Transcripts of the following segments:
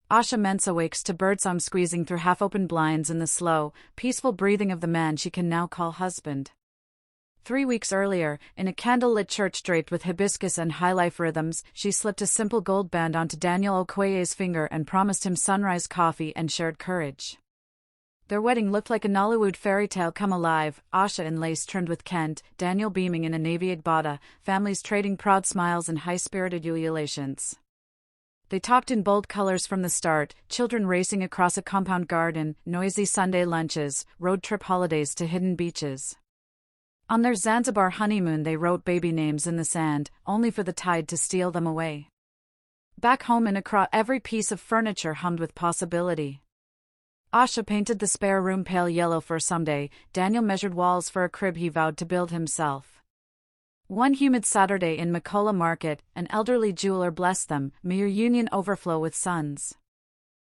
Asha Mensah wakes to birdsong squeezing through half-open blinds and the slow, peaceful breathing of the man she can now call husband. 3 weeks earlier, in a candlelit church draped with hibiscus and high-life rhythms, she slipped a simple gold band onto Daniel Okoye's finger and promised him sunrise coffee and shared courage. Their wedding looked like a Nollywood fairy tale come alive, Asha in lace trimmed with Kent, Daniel beaming in a navy agbada, families trading proud smiles and high-spirited ululations. They talked in bold colors from the start, children racing across a compound garden, noisy Sunday lunches, road trip holidays to hidden beaches. On their Zanzibar honeymoon they wrote baby names in the sand, only for the tide to steal them away. Back home in Accra every piece of furniture hummed with possibility. Asha painted the spare room pale yellow for someday, Daniel measured walls for a crib he vowed to build himself. One humid Saturday in Makola Market, an elderly jeweler blessed them, may your union overflow with sons.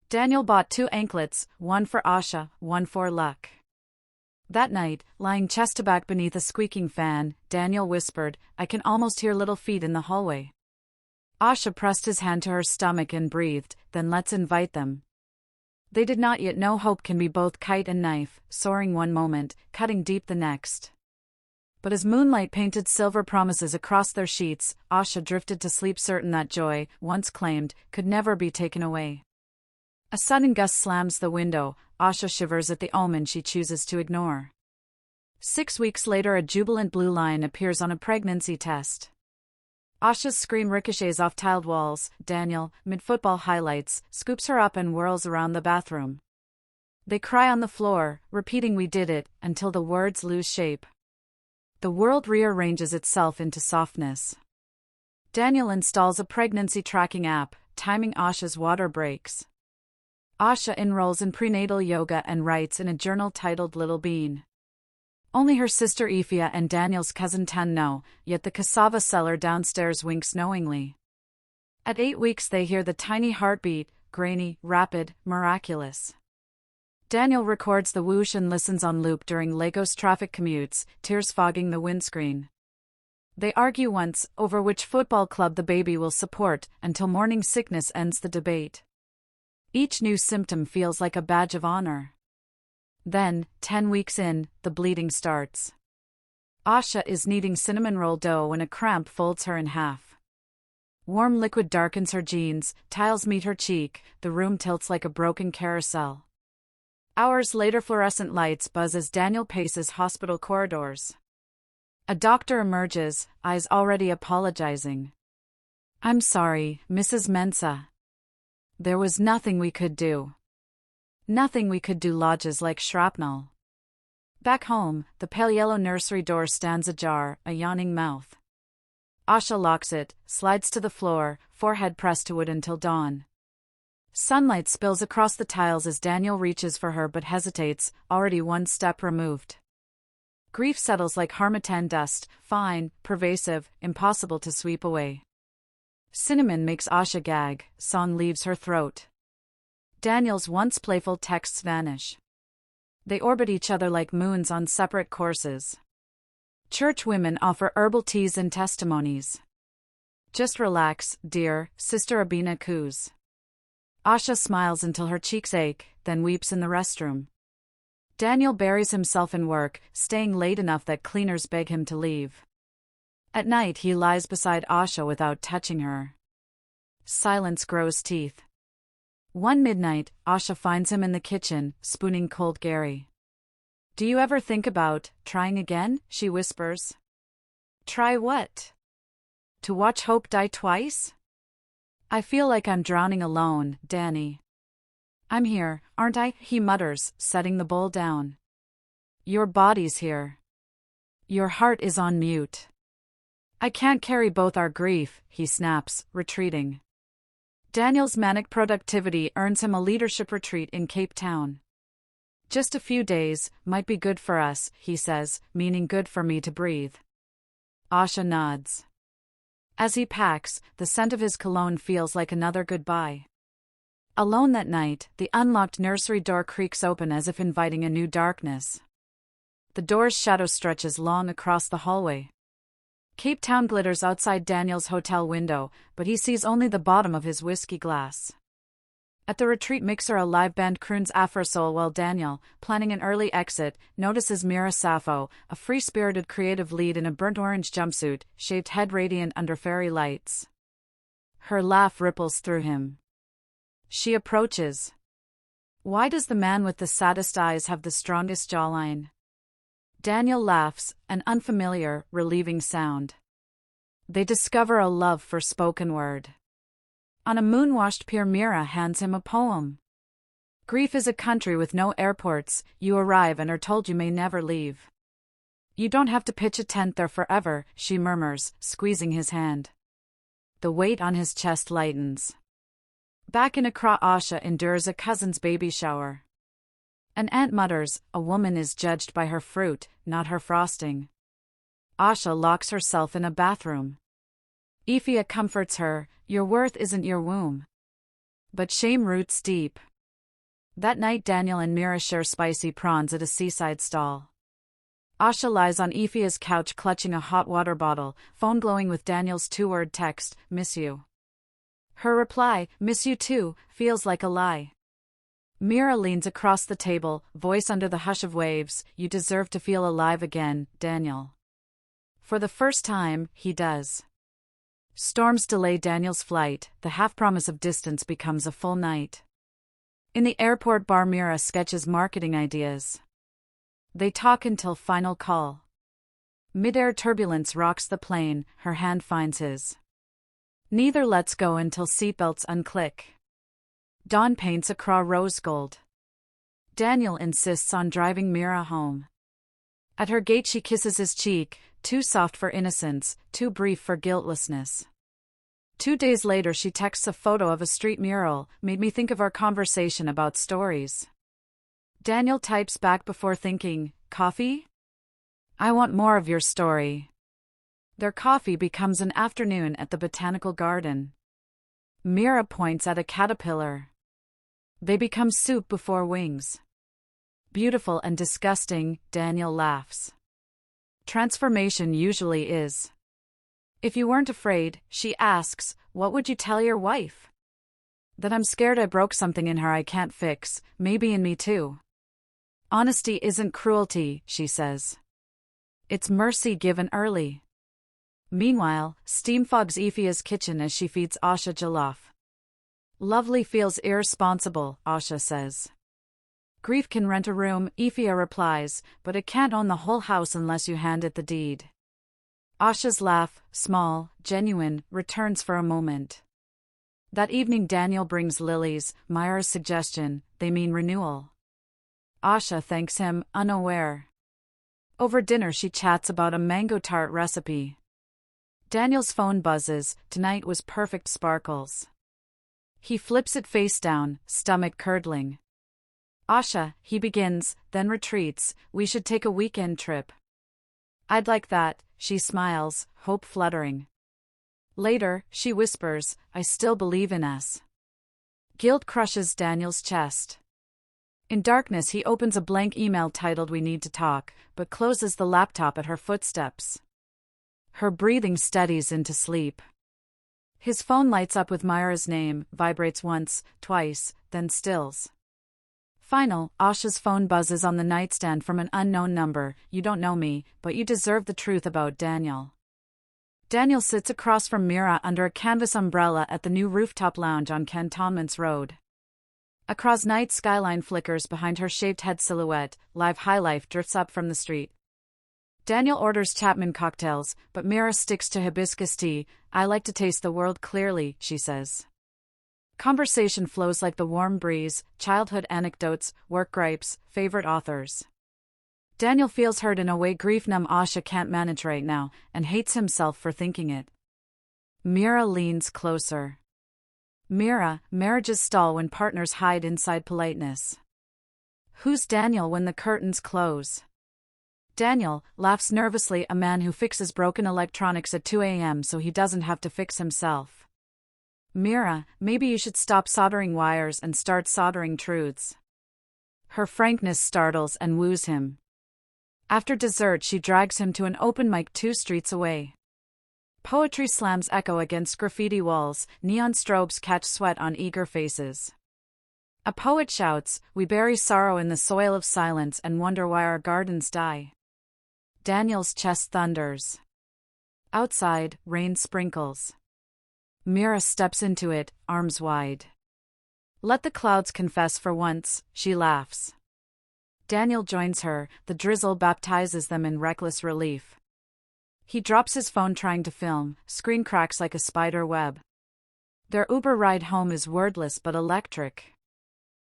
Daniel bought 2 anklets, one for Asha, one for luck. That night, lying chest to back beneath a squeaking fan, Daniel whispered, "I can almost hear little feet in the hallway." Asha pressed his hand to her stomach and breathed, "Then let's invite them." They did not yet know hope can be both kite and knife, soaring one moment, cutting deep the next. But as moonlight painted silver promises across their sheets, Asha drifted to sleep certain that joy, once claimed, could never be taken away. A sudden gust slams the window, Asha shivers at the omen she chooses to ignore. 6 weeks later a jubilant blue line appears on a pregnancy test. Asha's scream ricochets off tiled walls, Daniel, mid-football highlights, scoops her up and whirls around the bathroom. They cry on the floor, repeating "we did it," until the words lose shape. The world rearranges itself into softness. Daniel installs a pregnancy tracking app, timing Asha's water breaks. Asha enrolls in prenatal yoga and writes in a journal titled Little Bean. Only her sister Ifia and Daniel's cousin Tan know, yet the cassava seller downstairs winks knowingly. At 8 weeks they hear the tiny heartbeat, grainy, rapid, miraculous. Daniel records the whoosh and listens on loop during Lagos traffic commutes, tears fogging the windscreen. They argue once over which football club the baby will support, until morning sickness ends the debate. Each new symptom feels like a badge of honor. Then, 10 weeks in, the bleeding starts. Asha is kneading cinnamon roll dough when a cramp folds her in half. Warm liquid darkens her jeans, tiles meet her cheek, the room tilts like a broken carousel. Hours later fluorescent lights buzz as Daniel paces hospital corridors. A doctor emerges, eyes already apologizing. "I'm sorry, Mrs. Mensah. There was nothing we could do. Nothing we could do," lodges like shrapnel. Back home, the pale yellow nursery door stands ajar, a yawning mouth. Asha locks it, slides to the floor, forehead pressed to wood until dawn. Sunlight spills across the tiles as Daniel reaches for her but hesitates, already one step removed. Grief settles like harmattan dust, fine, pervasive, impossible to sweep away. Cinnamon makes Asha gag, song leaves her throat. Daniel's once playful texts vanish. They orbit each other like moons on separate courses. Church women offer herbal teas and testimonies. "Just relax, dear," Sister Abina coos. Asha smiles until her cheeks ache, then weeps in the restroom. Daniel buries himself in work, staying late enough that cleaners beg him to leave. At night he lies beside Asha without touching her. Silence grows teeth. One midnight, Asha finds him in the kitchen, spooning cold Gary. "Do you ever think about trying again?" she whispers. "Try what? To watch hope die twice?" "I feel like I'm drowning alone, Danny." "I'm here, aren't I?" he mutters, setting the bowl down. "Your body's here. Your heart is on mute." "I can't carry both our grief," he snaps, retreating. Daniel's manic productivity earns him a leadership retreat in Cape Town. "Just a few days, might be good for us," he says, meaning good for me to breathe. Asha nods. As he packs, the scent of his cologne feels like another goodbye. Alone that night, the unlocked nursery door creaks open as if inviting a new darkness. The door's shadow stretches long across the hallway. Cape Town glitters outside Daniel's hotel window, but he sees only the bottom of his whiskey glass. At the retreat mixer, a live band croons Afro-soul while Daniel, planning an early exit, notices Mira Sappho, a free-spirited creative lead in a burnt orange jumpsuit, shaved head radiant under fairy lights. Her laugh ripples through him. She approaches. Why does the man with the saddest eyes have the strongest jawline? Daniel laughs, an unfamiliar, relieving sound. They discover a love for spoken word. On a moon-washed pier, Mira hands him a poem. Grief is a country with no airports. You arrive and are told you may never leave. You don't have to pitch a tent there forever, she murmurs, squeezing his hand. The weight on his chest lightens. Back in Accra, Asha endures a cousin's baby shower. An aunt mutters, a woman is judged by her fruit, not her frosting. Asha locks herself in a bathroom. Ifia comforts her, your worth isn't your womb. But shame roots deep. That night Daniel and Mira share spicy prawns at a seaside stall. Asha lies on Ifia's couch clutching a hot water bottle, phone glowing with Daniel's two-word text, miss you. Her reply, miss you too, feels like a lie. Mira leans across the table, voice under the hush of waves, you deserve to feel alive again, Daniel. For the first time, he does. Storms delay Daniel's flight, the half-promise of distance becomes a full night. In the airport bar, Mira sketches marketing ideas. They talk until final call. Mid-air turbulence rocks the plane, her hand finds his. Neither lets go until seatbelts unclick. Dawn paints Accra rose gold. Daniel insists on driving Mira home. At her gate she kisses his cheek, too soft for innocence, too brief for guiltlessness. 2 days later she texts a photo of a street mural, made me think of our conversation about stories. Daniel types back before thinking, coffee? I want more of your story. Their coffee becomes an afternoon at the botanical garden. Mira points at a caterpillar. They become soup before wings. Beautiful and disgusting, Daniel laughs. Transformation usually is. If you weren't afraid, she asks, what would you tell your wife? That I'm scared I broke something in her I can't fix, maybe in me too. Honesty isn't cruelty, she says. It's mercy given early. Meanwhile, steam fogs Ifia's kitchen as she feeds Asha jollof. Lovely feels irresponsible, Asha says. Grief can rent a room, Ifia replies, but it can't own the whole house unless you hand it the deed. Asha's laugh, small, genuine, returns for a moment. That evening Daniel brings lilies, Myra's suggestion, they mean renewal. Asha thanks him, unaware. Over dinner she chats about a mango tart recipe. Daniel's phone buzzes, tonight was perfect sparkles. He flips it face down, stomach curdling. Asha, he begins, then retreats, we should take a weekend trip. I'd like that, she smiles, hope fluttering. Later, she whispers, I still believe in us. Guilt crushes Daniel's chest. In darkness he opens a blank email titled We Need to Talk, but closes the laptop at her footsteps. Her breathing steadies into sleep. His phone lights up with Myra's name, vibrates once, twice, then stills. Final, Asha's phone buzzes on the nightstand from an unknown number, you don't know me, but you deserve the truth about Daniel. Daniel sits across from Mira under a canvas umbrella at the new rooftop lounge on Cantonments Road. Accra's night skyline flickers behind her shaved head silhouette, live highlife drifts up from the street. Daniel orders Chapman cocktails, but Mira sticks to hibiscus tea, I like to taste the world clearly, she says. Conversation flows like the warm breeze, childhood anecdotes, work gripes, favorite authors. Daniel feels hurt in a way grief-numb Asha can't manage right now, and hates himself for thinking it. Mira leans closer. Mira, marriages stall when partners hide inside politeness. Who's Daniel when the curtains close? Daniel laughs nervously, a man who fixes broken electronics at 2 a.m. so he doesn't have to fix himself. Mira, maybe you should stop soldering wires and start soldering truths. Her frankness startles and woos him. After dessert she drags him to an open mic 2 streets away. Poetry slams echo against graffiti walls, neon strobes catch sweat on eager faces. A poet shouts, "We bury sorrow in the soil of silence and wonder why our gardens die." Daniel's chest thunders. Outside, rain sprinkles. Mira steps into it, arms wide. "Let the clouds confess for once," she laughs. Daniel joins her, the drizzle baptizes them in reckless relief. He drops his phone trying to film, screen cracks like a spider web. Their Uber ride home is wordless but electric.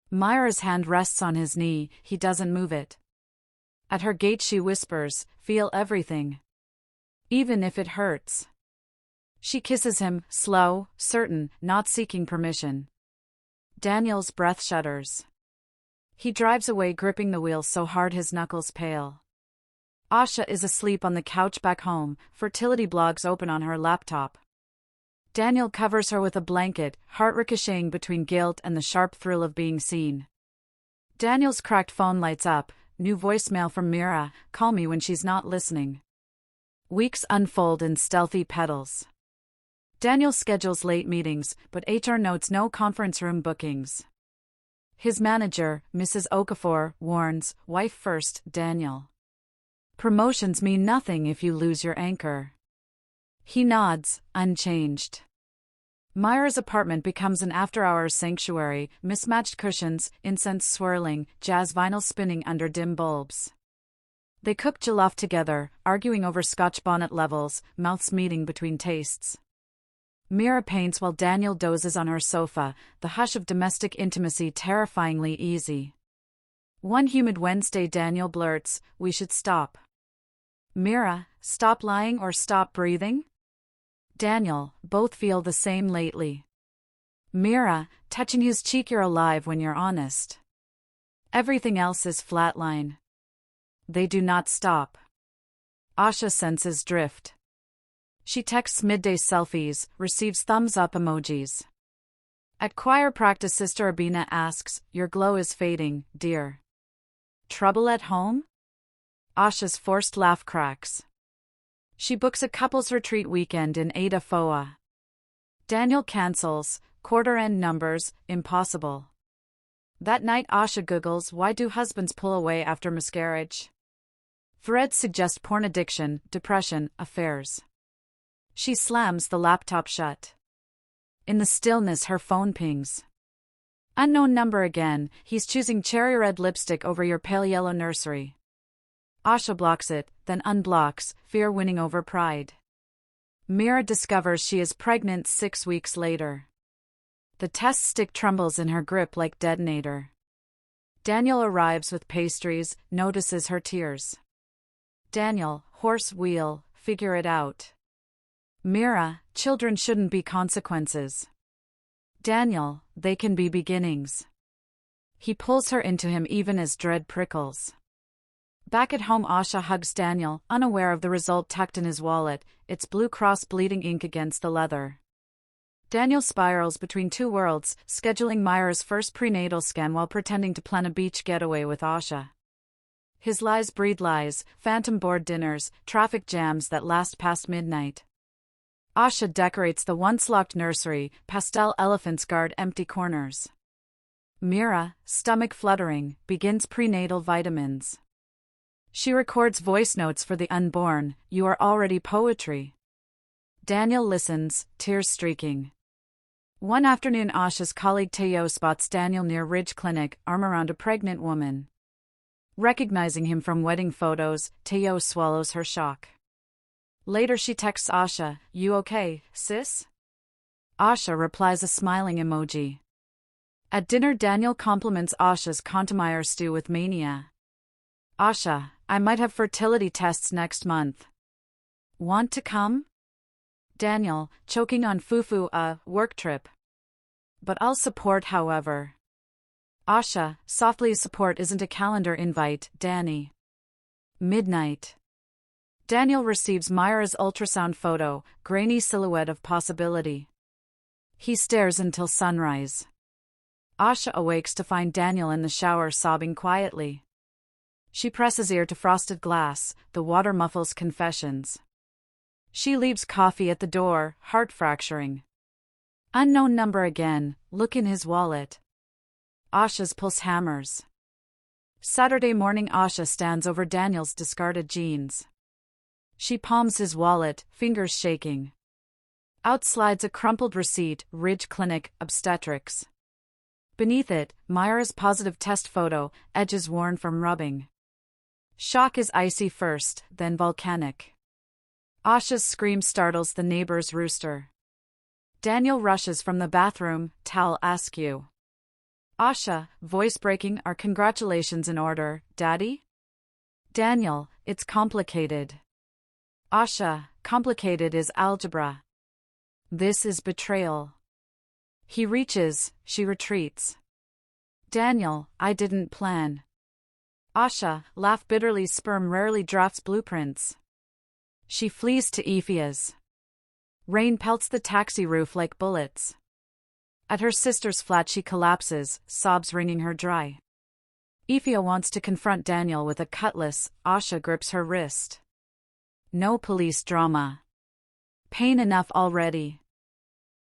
Myra's hand rests on his knee, he doesn't move it. At her gate she whispers, "Feel everything. Even if it hurts." She kisses him, slow, certain, not seeking permission. Daniel's breath shudders. He drives away gripping the wheel so hard his knuckles pale. Asha is asleep on the couch back home, fertility blogs open on her laptop. Daniel covers her with a blanket, heart ricocheting between guilt and the sharp thrill of being seen. Daniel's cracked phone lights up, new voicemail from Mira, "Call me when she's not listening." Weeks unfold in stealthy petals. Daniel schedules late meetings, but HR notes no conference room bookings. His manager, Mrs. Okafor, warns, "Wife first, Daniel. Promotions mean nothing if you lose your anchor." He nods, unchanged. Myra's apartment becomes an after-hours sanctuary, mismatched cushions, incense swirling, jazz vinyl spinning under dim bulbs. They cook jollof together, arguing over Scotch bonnet levels, mouths meeting between tastes. Mira paints while Daniel dozes on her sofa, the hush of domestic intimacy terrifyingly easy. One humid Wednesday Daniel blurts, "We should stop." Mira, "Stop lying or stop breathing?" Daniel, "Both feel the same lately." Mira, touching his cheek, "You're alive when you're honest. Everything else is flatline." They do not stop. Asha senses drift. She texts midday selfies, receives thumbs-up emojis. At choir practice Sister Abina asks, "Your glow is fading, dear. Trouble at home?" Asha's forced laugh cracks. She books a couples retreat weekend in Ada Foa. Daniel cancels, quarter-end numbers, impossible. That night Asha googles, "Why do husbands pull away after miscarriage?" Threads suggest porn addiction, depression, affairs. She slams the laptop shut. In the stillness her phone pings. Unknown number again, "He's choosing cherry red lipstick over your pale yellow nursery." Asha blocks it, then unblocks, fear winning over pride. Mira discovers she is pregnant 6 weeks later. The test stick trembles in her grip like detonator. Daniel arrives with pastries, notices her tears. Daniel, "Horse wheel, figure it out." Mira, "Children shouldn't be consequences." Daniel, "They can be beginnings." He pulls her into him even as dread prickles. Back at home Asha hugs Daniel, unaware of the result tucked in his wallet, its Blue Cross bleeding ink against the leather. Daniel spirals between two worlds, scheduling Myra's first prenatal scan while pretending to plan a beach getaway with Asha. His lies breed lies, phantom board dinners, traffic jams that last past midnight. Asha decorates the once-locked nursery, pastel elephants guard empty corners. Mira, stomach fluttering, begins prenatal vitamins. She records voice notes for the unborn, "You are already poetry." Daniel listens, tears streaking. One afternoon Asha's colleague Teo spots Daniel near Ridge Clinic, arm around a pregnant woman. Recognizing him from wedding photos, Teo swallows her shock. Later she texts Asha, "You okay, sis?" Asha replies a smiling emoji. At dinner Daniel compliments Asha's Contamire stew with mania. Asha, "I might have fertility tests next month. Want to come?" Daniel, choking on fufu, "A work trip. But I'll support however." Asha, softly, "Support isn't a calendar invite, Danny." Midnight. Daniel receives Myra's ultrasound photo, grainy silhouette of possibility. He stares until sunrise. Asha awakes to find Daniel in the shower sobbing quietly. She presses ear to frosted glass, the water muffles confessions. She leaves coffee at the door, heart fracturing. Unknown number again, look in his wallet. Asha's pulse hammers. Saturday morning. Asha stands over Daniel's discarded jeans. She palms his wallet, fingers shaking. Out slides a crumpled receipt, Ridge Clinic, Obstetrics. Beneath it, Myra's positive test photo, edges worn from rubbing. Shock is icy first, then volcanic. Asha's scream startles the neighbor's rooster. Daniel rushes from the bathroom, towel askew. Asha, voice breaking, are congratulations in order, Daddy? Daniel, it's complicated. Asha, complicated is algebra. This is betrayal. He reaches, she retreats. Daniel, I didn't plan. Asha, laugh bitterly. Sperm rarely drafts blueprints. She flees to Ephia's. Rain pelts the taxi roof like bullets. At her sister's flat she collapses, sobs wringing her dry. Ephia wants to confront Daniel with a cutlass. Asha grips her wrist. No police drama. Pain enough already.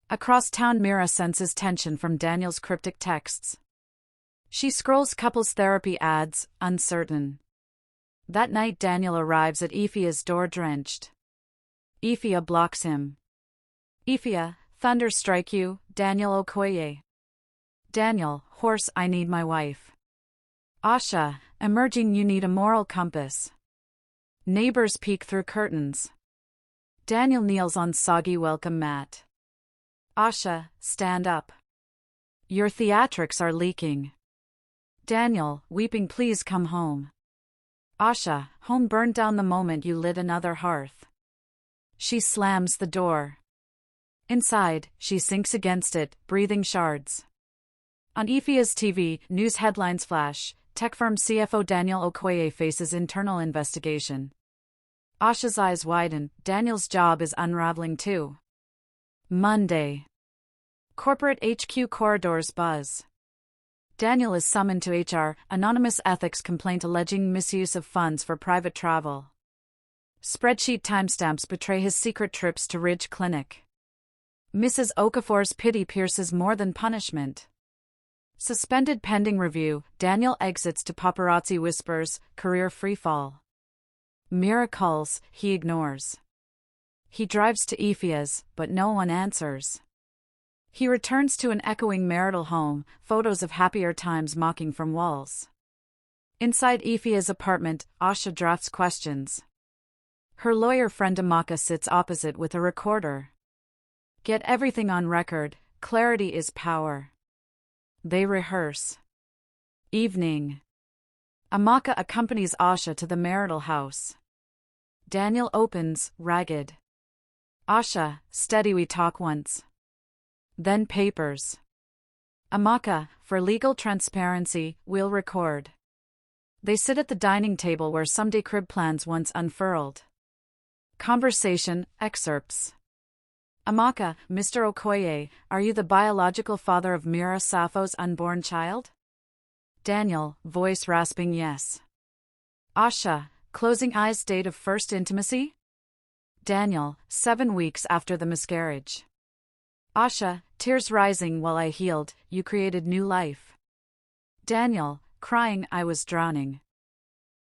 Across town, Mira senses tension from Daniel's cryptic texts. She scrolls couples therapy ads, uncertain. That night Daniel arrives at Ephia's door drenched. Ephia blocks him. Ephia, thunder strike you, Daniel Okoye. Daniel, horse, I need my wife. Asha, emerging, you need a moral compass. Neighbors peek through curtains. Daniel kneels on soggy welcome mat. Asha, stand up. Your theatrics are leaking. Daniel, weeping, please come home. Asha, home burned down the moment you lit another hearth. She slams the door. Inside, she sinks against it, breathing shards. On Ephia's TV, news headlines flash. Tech firm CFO Daniel Okoye faces internal investigation. Asha's eyes widen. Daniel's job is unraveling too. Monday. Corporate HQ corridors buzz. Daniel is summoned to HR, anonymous ethics complaint alleging misuse of funds for private travel. Spreadsheet timestamps betray his secret trips to Ridge Clinic. Mrs. Okafor's pity pierces more than punishment. Suspended pending review, Daniel exits to paparazzi whispers, career freefall. Mira calls, he ignores. He drives to Ephia's, but no one answers. He returns to an echoing marital home, photos of happier times mocking from walls. Inside Ephia's apartment, Asha drafts questions. Her lawyer friend Amaka sits opposite with a recorder. Get everything on record, clarity is power. They rehearse. Evening. Amaka accompanies Asha to the marital house. Daniel opens, ragged. Asha, steady, we talk once. Then papers. Amaka, for legal transparency, we'll record. They sit at the dining table where someday crib plans once unfurled. Conversation, excerpts. Amaka, Mr. Okoye, are you the biological father of Mira Sappho's unborn child? Daniel, voice rasping yes. Asha, closing eyes, date of first intimacy? Daniel, 7 weeks after the miscarriage. Asha, tears rising while I healed, you created new life. Daniel, crying, I was drowning.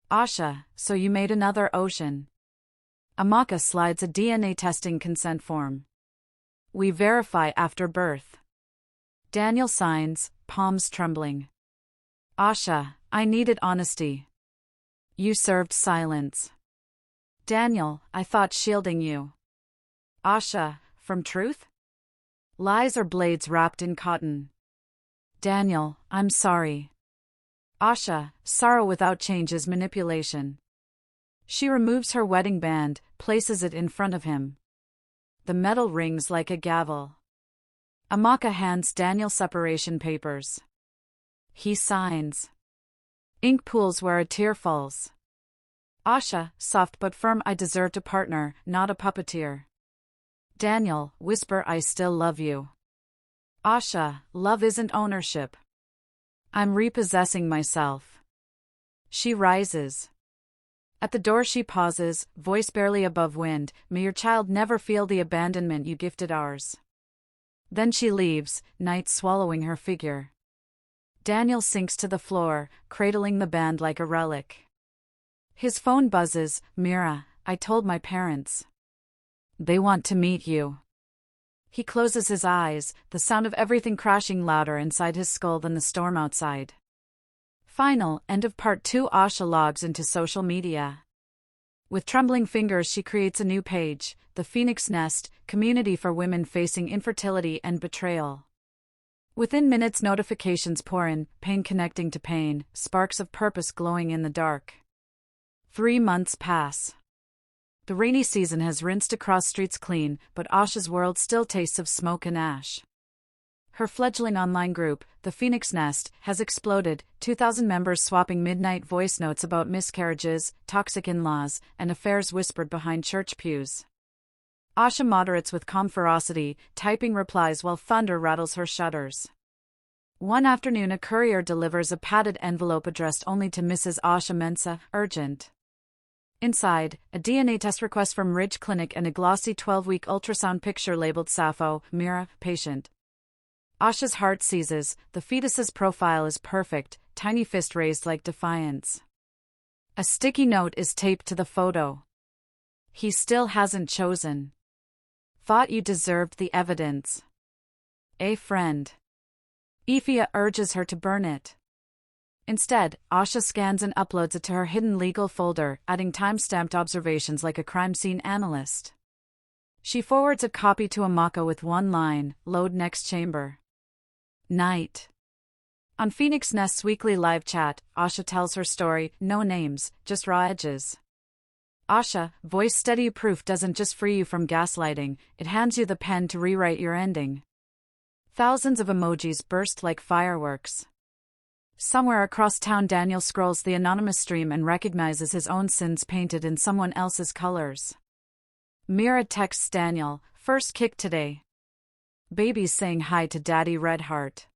Asha, so you made another ocean. Amaka slides a DNA testing consent form. We verify after birth. Daniel signs, palms trembling. Asha, I needed honesty. You served silence. Daniel, I thought shielding you. Asha, from truth? Lies or blades wrapped in cotton. Daniel, I'm sorry. Asha, sorrow without change is manipulation. She removes her wedding band, places it in front of him. The metal rings like a gavel. Amaka hands Daniel separation papers. He signs. Ink pools where a tear falls. Asha, soft but firm, I deserved a partner, not a puppeteer. Daniel, whisper, I still love you. Asha, love isn't ownership. I'm repossessing myself. She rises. At the door she pauses, voice barely above wind, may your child never feel the abandonment you gifted ours. Then she leaves, night swallowing her figure. Daniel sinks to the floor, cradling the band like a relic. His phone buzzes. "Mira, I told my parents. They want to meet you." He closes his eyes, the sound of everything crashing louder inside his skull than the storm outside. Final, end of part 2. Asha logs into social media. With trembling fingers she creates a new page, The Phoenix Nest, community for women facing infertility and betrayal. Within minutes notifications pour in, pain connecting to pain, sparks of purpose glowing in the dark. 3 months pass. The rainy season has rinsed across streets clean, but Asha's world still tastes of smoke and ash. Her fledgling online group, The Phoenix Nest, has exploded, 2,000 members swapping midnight voice notes about miscarriages, toxic in-laws, and affairs whispered behind church pews. Asha moderates with calm ferocity, typing replies while thunder rattles her shutters. One afternoon a courier delivers a padded envelope addressed only to Mrs. Asha Mensah, urgent. Inside, a DNA test request from Ridge Clinic and a glossy 12-week ultrasound picture labeled Sappho, Mira, patient. Asha's heart seizes, the fetus's profile is perfect, tiny fist raised like defiance. A sticky note is taped to the photo. "He still hasn't chosen. Thought you deserved the evidence. A friend." Ifia urges her to burn it. Instead, Asha scans and uploads it to her hidden legal folder, adding time-stamped observations like a crime scene analyst. She forwards a copy to Amaka with one line, "Load next chamber." Night. On Phoenix Nest's weekly live chat, Asha tells her story, no names, just raw edges. Asha, voice steady proof doesn't just free you from gaslighting, it hands you the pen to rewrite your ending. Thousands of emojis burst like fireworks. Somewhere across town Daniel scrolls the anonymous stream and recognizes his own sins painted in someone else's colors. Mira texts Daniel, "First kick today. Baby's saying hi to Daddy Redheart."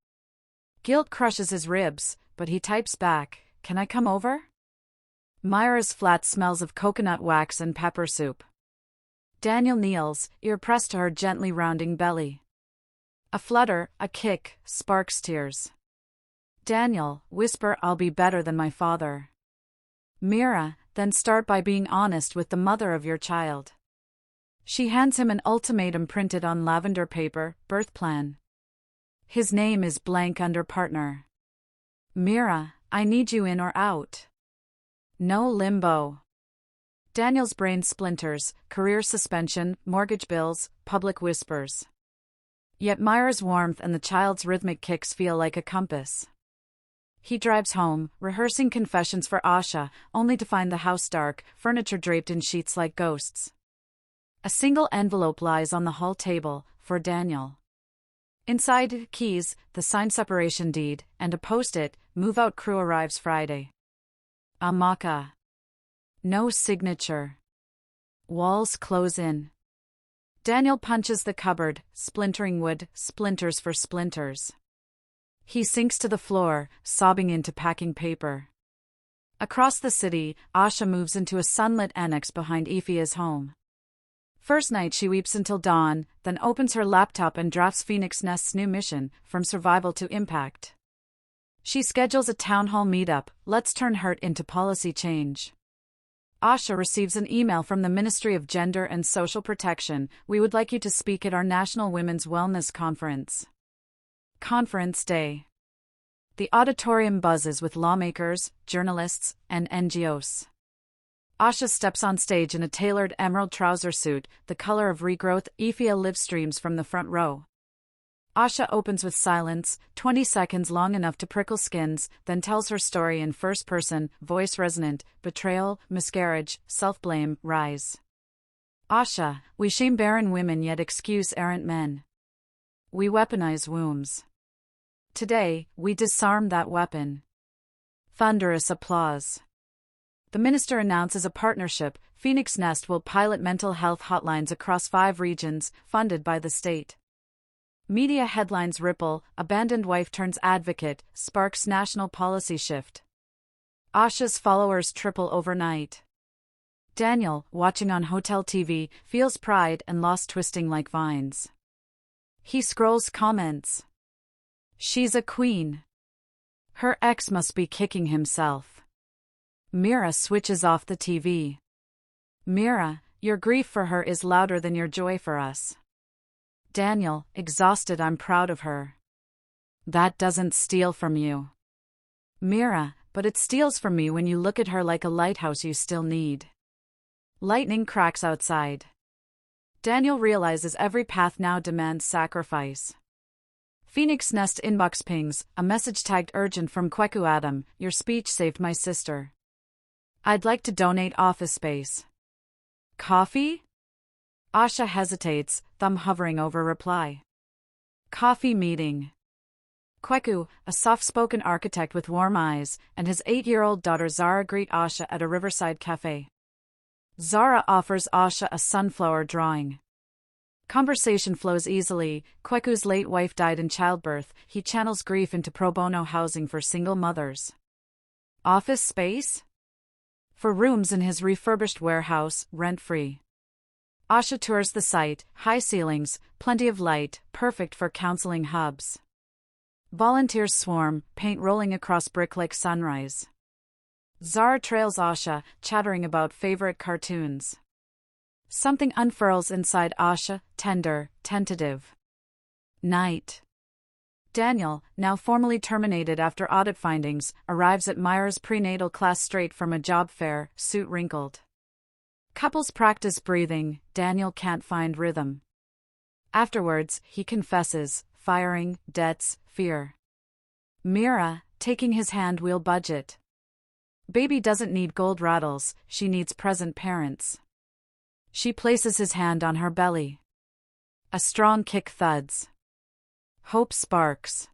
Guilt crushes his ribs, but he types back, "Can I come over?" Myra's flat smells of coconut wax and pepper soup. Daniel kneels, ear pressed to her gently rounding belly. A flutter, a kick, sparks tears. "Daniel, whisper I'll be better than my father." "Mira, then start by being honest with the mother of your child." She hands him an ultimatum printed on lavender paper, birth plan. His name is blank under partner. "Mira, I need you in or out. No limbo." Daniel's brain splinters, career suspension, mortgage bills, public whispers. Yet Myra's warmth and the child's rhythmic kicks feel like a compass. He drives home, rehearsing confessions for Asha, only to find the house dark, furniture draped in sheets like ghosts. A single envelope lies on the hall table, for Daniel. Inside, keys, the signed separation deed, and a post-it, "Move-out crew arrives Friday." Amaka. No signature. Walls close in. Daniel punches the cupboard, splintering wood, splinters for splinters. He sinks to the floor, sobbing into packing paper. Across the city, Asha moves into a sunlit annex behind Ifia's home. First night she weeps until dawn, then opens her laptop and drafts Phoenix Nest's new mission, from survival to impact. She schedules a town hall meetup, "Let's turn hurt into policy change." Asha receives an email from the Ministry of Gender and Social Protection, "We would like you to speak at our National Women's Wellness Conference." Conference Day. The auditorium buzzes with lawmakers, journalists, and NGOs. Asha steps on stage in a tailored emerald trouser suit, the color of regrowth. Ifia live streams from the front row. Asha opens with silence, 20 seconds long enough to prickle skins, then tells her story in first person, voice resonant, betrayal, miscarriage, self-blame, rise. Asha, we shame barren women yet excuse errant men. We weaponize wombs. Today, we disarm that weapon. Thunderous applause. The minister announces a partnership. Phoenix Nest will pilot mental health hotlines across 5 regions, funded by the state. Media headlines ripple, abandoned wife turns advocate, sparks national policy shift. Asha's followers triple overnight. Daniel, watching on hotel TV, feels pride and loss twisting like vines. He scrolls comments. She's a queen. Her ex must be kicking himself. Mira switches off the TV. Mira, your grief for her is louder than your joy for us. Daniel, exhausted, I'm proud of her. That doesn't steal from you. Mira, but it steals from me when you look at her like a lighthouse you still need. Lightning cracks outside. Daniel realizes every path now demands sacrifice. Phoenix Nest inbox pings, a message tagged urgent from Kweku Adam, your speech saved my sister. I'd like to donate office space. Coffee? Asha hesitates, thumb hovering over reply. Coffee meeting. Kweku, a soft-spoken architect with warm eyes, and his 8-year-old daughter Zara greet Asha at a riverside cafe. Zara offers Asha a sunflower drawing. Conversation flows easily. Kweku's late wife died in childbirth. He channels grief into pro bono housing for single mothers. Office space? For rooms in his refurbished warehouse, rent-free. Asha tours the site, high ceilings, plenty of light, perfect for counseling hubs. Volunteers swarm, paint rolling across brick like sunrise. Zara trails Asha, chattering about favorite cartoons. Something unfurls inside Asha, tender, tentative. Night. Daniel, now formally terminated after audit findings, arrives at Myra's prenatal class straight from a job fair, suit wrinkled. Couples practice breathing, Daniel can't find rhythm. Afterwards, he confesses, firing, debts, fear. Mira, taking his hand, wheel budget. Baby doesn't need gold rattles, she needs present parents. She places his hand on her belly. A strong kick thuds. Hope sparks.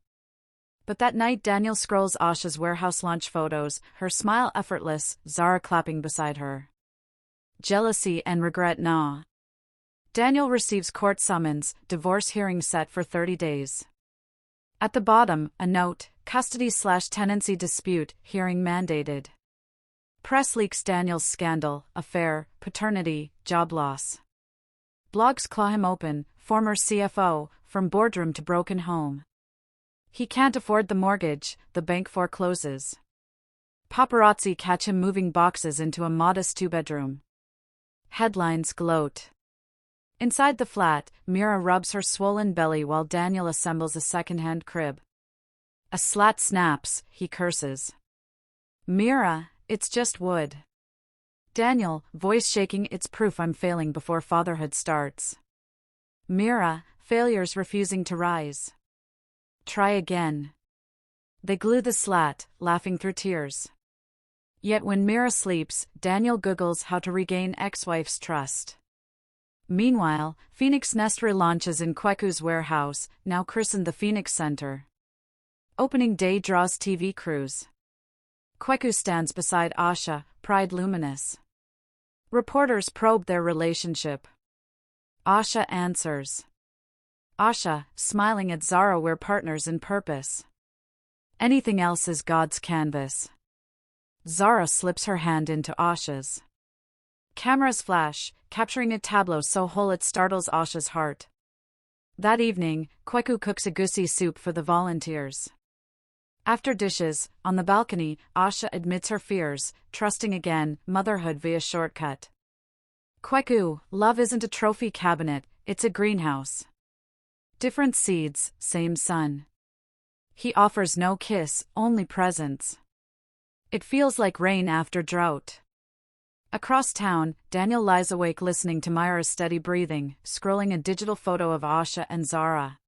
But that night Daniel scrolls Asha's warehouse launch photos, her smile effortless, Zara clapping beside her. Jealousy and regret gnaw. Daniel receives court summons, divorce hearing set for 30 days. At the bottom, a note, custody/tenancy dispute, hearing mandated. Press leaks Daniel's scandal, affair, paternity, job loss. Blogs claw him open, former CFO, from boardroom to broken home. He can't afford the mortgage, the bank forecloses. Paparazzi catch him moving boxes into a modest 2-bedroom. Headlines gloat. Inside the flat, Mira rubs her swollen belly while Daniel assembles a second-hand crib. A slat snaps, he curses. Mira, it's just wood. Daniel, voice shaking, it's proof I'm failing before fatherhood starts. Mira, failures refusing to rise. Try again. They glue the slat, laughing through tears. Yet when Mira sleeps, Daniel googles how to regain ex-wife's trust. Meanwhile, Phoenix Nest relaunches in Kweku's warehouse, now christened the Phoenix Center. Opening day draws TV crews. Kweku stands beside Asha, pride luminous. Reporters probe their relationship. Asha answers. Asha, smiling at Zara, we're partners in purpose. Anything else is God's canvas. Zara slips her hand into Asha's. Cameras flash, capturing a tableau so whole it startles Asha's heart. That evening, Kweku cooks a goosey soup for the volunteers. After dishes, on the balcony, Asha admits her fears, trusting again, motherhood via shortcut. Kweku, love isn't a trophy cabinet, it's a greenhouse. Different seeds, same sun. He offers no kiss, only presence. It feels like rain after drought. Across town, Daniel lies awake listening to Myra's steady breathing, scrolling a digital photo of Asha and Zara.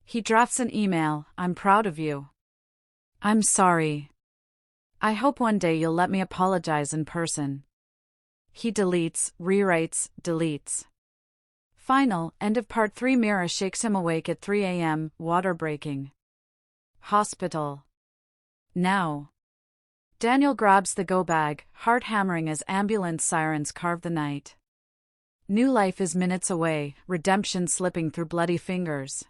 He drafts an email, I'm proud of you. I'm sorry. I hope one day you'll let me apologize in person. He deletes, rewrites, deletes. Final, end of part 3. Mira shakes him awake at 3 a.m., water breaking. Hospital. Now. Daniel grabs the go bag, heart hammering as ambulance sirens carve the night. New life is minutes away, redemption slipping through bloody fingers.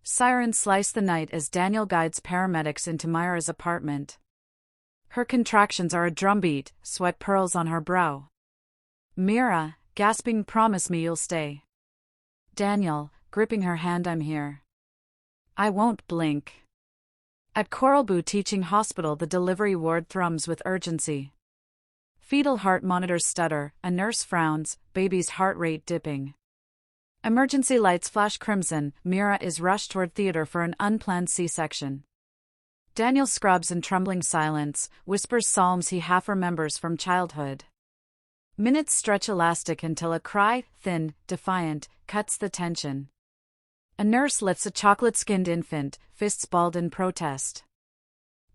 Sirens slice the night as Daniel guides paramedics into Myra's apartment. Her contractions are a drumbeat, sweat pearls on her brow. Mira, gasping, promise me you'll stay. Daniel, gripping her hand, I'm here. I won't blink. At Coralbu Teaching Hospital, the delivery ward thrums with urgency. Fetal heart monitors stutter, a nurse frowns, baby's heart rate dipping. Emergency lights flash crimson, Mira is rushed toward theater for an unplanned C-section. Daniel scrubs in trembling silence, whispers psalms he half remembers from childhood. Minutes stretch elastic until a cry, thin, defiant, cuts the tension. A nurse lifts a chocolate-skinned infant, fists balled in protest.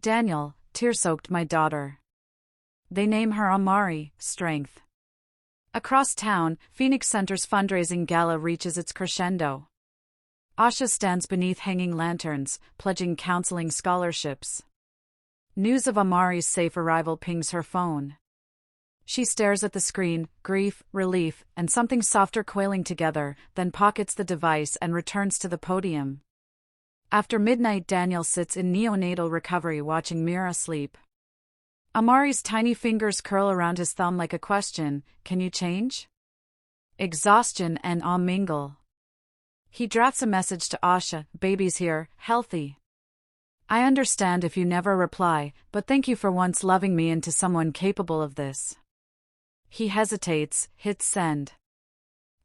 Daniel, tear-soaked, my daughter. They name her Amari, strength. Across town, Phoenix Center's fundraising gala reaches its crescendo. Asha stands beneath hanging lanterns, pledging counseling scholarships. News of Amari's safe arrival pings her phone. She stares at the screen, grief, relief, and something softer coiling together, then pockets the device and returns to the podium. After midnight, Daniel sits in neonatal recovery watching Mira sleep. Amari's tiny fingers curl around his thumb like a question, can you change? Exhaustion and awe mingle. He drafts a message to Asha, baby's here, healthy. I understand if you never reply, but thank you for once loving me into someone capable of this. He hesitates, hits send.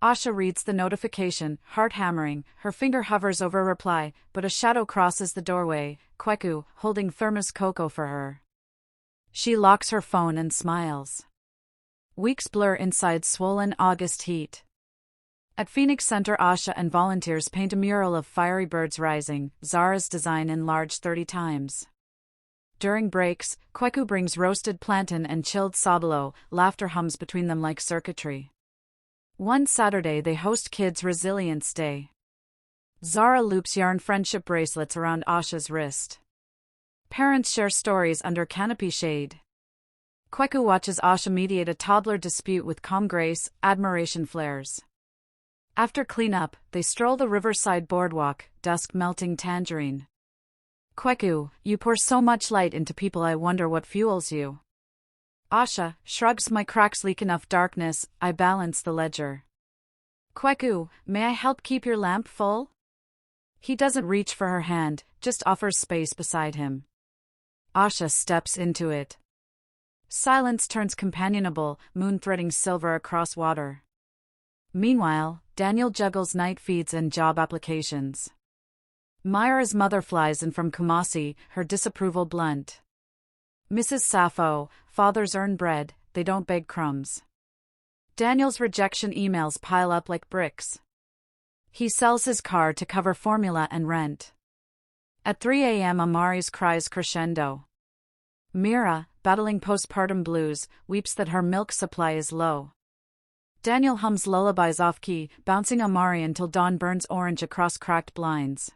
Asha reads the notification, heart hammering, her finger hovers over reply, but a shadow crosses the doorway, Kweku, holding thermos cocoa for her. She locks her phone and smiles. Weeks blur inside swollen August heat. At Phoenix Center, Asha and volunteers paint a mural of fiery birds rising, Zara's design enlarged 30 times. During breaks, Kweku brings roasted plantain and chilled sabalo, laughter hums between them like circuitry. One Saturday they host Kids' Resilience Day. Zara loops yarn friendship bracelets around Asha's wrist. Parents share stories under canopy shade. Kweku watches Asha mediate a toddler dispute with calm grace, admiration flares. After cleanup, they stroll the riverside boardwalk, dusk melting tangerine. Kweku, you pour so much light into people, I wonder what fuels you. Asha shrugs, my cracks leak enough darkness, I balance the ledger. Kweku, may I help keep your lamp full? He doesn't reach for her hand, just offers space beside him. Asha steps into it. Silence turns companionable, moon threading silver across water. Meanwhile, Daniel juggles night feeds and job applications. Myra's mother flies in from Kumasi, her disapproval blunt. Mrs. Sappho, fathers earn bread, they don't beg crumbs. Daniel's rejection emails pile up like bricks. He sells his car to cover formula and rent. At 3 a.m. Amari's cries crescendo. Mira, battling postpartum blues, weeps that her milk supply is low. Daniel hums lullabies off-key, bouncing Amari until dawn burns orange across cracked blinds.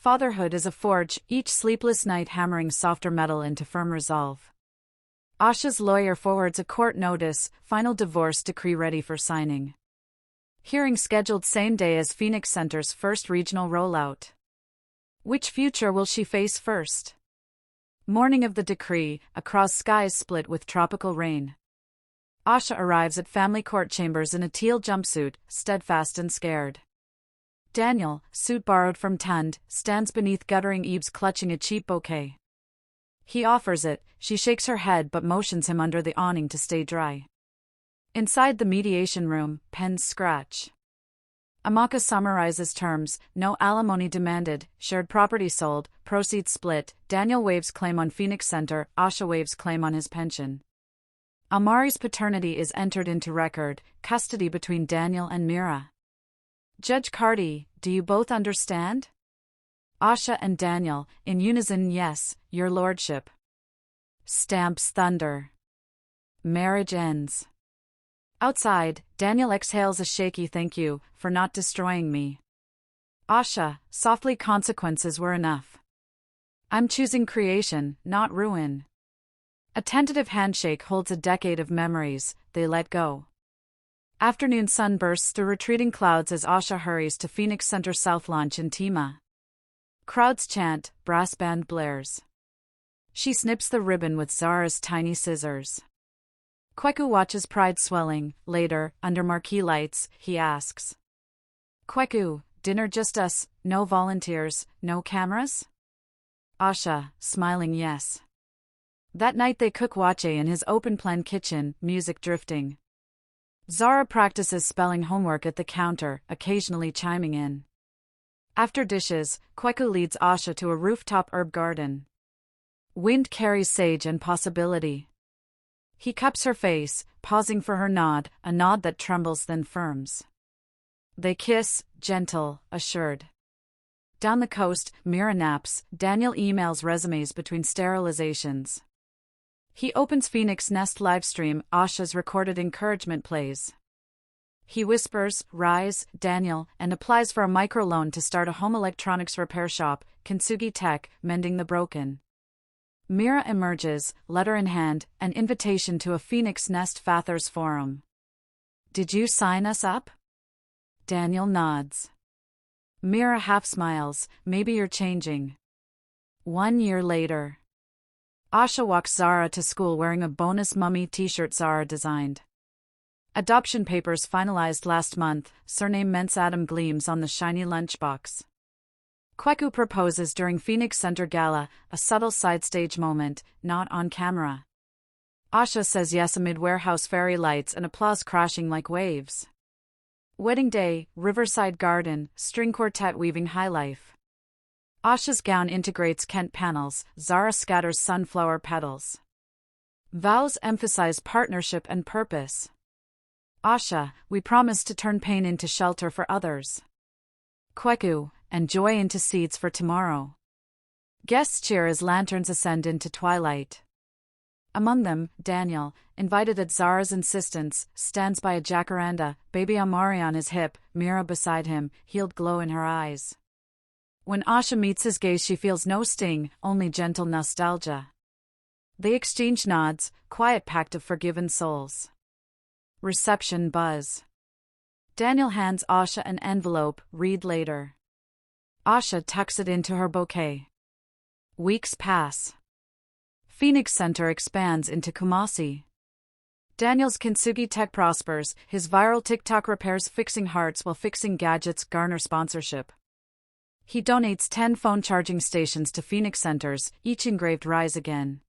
Fatherhood is a forge, each sleepless night hammering softer metal into firm resolve. Asha's lawyer forwards a court notice, final divorce decree ready for signing. Hearing scheduled same day as Phoenix Center's first regional rollout. Which future will she face first? Morning of the decree, across skies split with tropical rain. Asha arrives at family court chambers in a teal jumpsuit, steadfast and scared. Daniel, suit borrowed from Tund, stands beneath guttering eaves clutching a cheap bouquet. He offers it, she shakes her head but motions him under the awning to stay dry. Inside the mediation room, pens scratch. Amaka summarizes terms, no alimony demanded, shared property sold, proceeds split, Daniel waives claim on Phoenix Center, Asha waives claim on his pension. Amari's paternity is entered into record, custody between Daniel and Mira. Judge Cardi, do you both understand? Asha and Daniel, in unison, yes, your lordship. Stamps thunder. Marriage ends. Outside, Daniel exhales a shaky thank you for not destroying me. Asha, softly, consequences were enough. I'm choosing creation, not ruin. A tentative handshake holds a decade of memories, they let go. Afternoon sun bursts through retreating clouds as Asha hurries to Phoenix Center South Launch in Tima. Crowds chant, brass band blares. She snips the ribbon with Zara's tiny scissors. Kweku watches pride swelling. Later, under marquee lights, he asks. Kweku, dinner just us, no volunteers, no cameras? Asha, smiling yes. That night they cook wache in his open-plan kitchen, music drifting. Zara practices spelling homework at the counter, occasionally chiming in. After dishes, Kweku leads Asha to a rooftop herb garden. Wind carries sage and possibility. He cups her face, pausing for her nod, a nod that trembles then firms. They kiss, gentle, assured. Down the coast, Mira naps, Daniel emails resumes between sterilizations. He opens Phoenix Nest livestream, Asha's recorded encouragement plays. He whispers, "Rise, Daniel," and applies for a microloan to start a home electronics repair shop, Kintsugi Tech, mending the broken. Mira emerges, letter in hand, an invitation to a Phoenix Nest Fathers forum. "Did you sign us up?" Daniel nods. Mira half smiles, "Maybe you're changing." 1 year later. Asha walks Zara to school wearing a bonus mummy t-shirt Zara designed. Adoption papers finalized last month, surname Mence Adam gleams on the shiny lunchbox. Kweku proposes during Phoenix Center Gala, a subtle side-stage moment, not on camera. Asha says yes amid warehouse fairy lights and applause crashing like waves. Wedding day, Riverside Garden, string quartet weaving high life. Asha's gown integrates Kent panels, Zara scatters sunflower petals. Vows emphasize partnership and purpose. Asha, we promise to turn pain into shelter for others. Kweku, and joy into seeds for tomorrow. Guests cheer as lanterns ascend into twilight. Among them, Daniel, invited at Zara's insistence, stands by a jacaranda, baby Amari on his hip, Mira beside him, healed glow in her eyes. When Asha meets his gaze she feels no sting, only gentle nostalgia. They exchange nods, quiet pact of forgiven souls. Reception buzz. Daniel hands Asha an envelope, read later. Asha tucks it into her bouquet. Weeks pass. Phoenix Center expands into Kumasi. Daniel's Kintsugi Tech prospers, his viral TikTok repairs fixing hearts while fixing gadgets garner sponsorship. He donates 10 phone charging stations to Phoenix Centers, each engraved "Rise Again."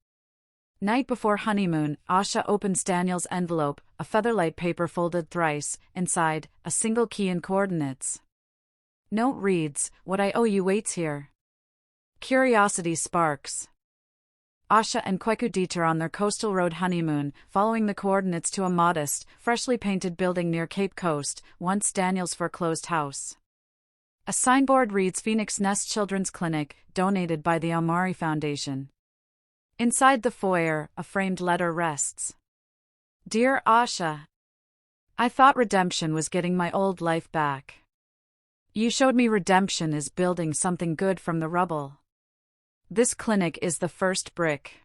Night before honeymoon, Asha opens Daniel's envelope, a featherlight paper folded thrice, inside, a single key and coordinates. Note reads, "What I owe you waits here." Curiosity sparks. Asha and Kweku detour on their coastal road honeymoon, following the coordinates to a modest, freshly painted building near Cape Coast, once Daniel's foreclosed house. A signboard reads Phoenix Nest Children's Clinic, donated by the Amari Foundation. Inside the foyer, a framed letter rests. Dear Asha, I thought redemption was getting my old life back. You showed me redemption is building something good from the rubble. This clinic is the first brick.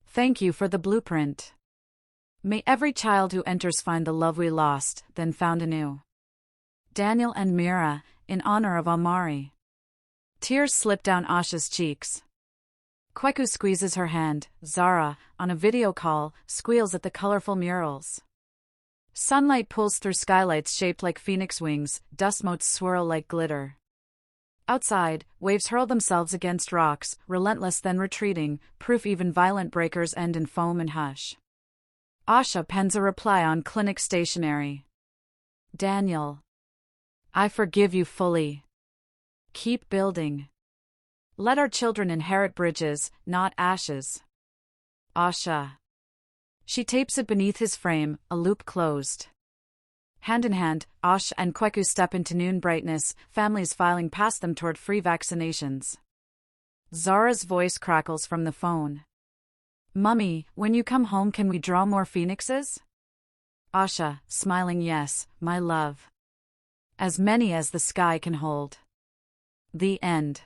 Thank you for the blueprint. May every child who enters find the love we lost, then found anew. Daniel and Mira, in honor of Amari. Tears slip down Asha's cheeks. Kweku squeezes her hand. Zara, on a video call, squeals at the colorful murals. Sunlight pulls through skylights shaped like phoenix wings, dust motes swirl like glitter. Outside, waves hurl themselves against rocks, relentless then retreating, proof even violent breakers end in foam and hush. Asha pens a reply on clinic stationery. Daniel, I forgive you fully. Keep building. Let our children inherit bridges, not ashes. Asha. She tapes it beneath his frame, a loop closed. Hand in hand, Asha and Kweku step into noon brightness, families filing past them toward free vaccinations. Zara's voice crackles from the phone. Mummy, when you come home can we draw more phoenixes? Asha, smiling yes, my love. As many as the sky can hold. The end.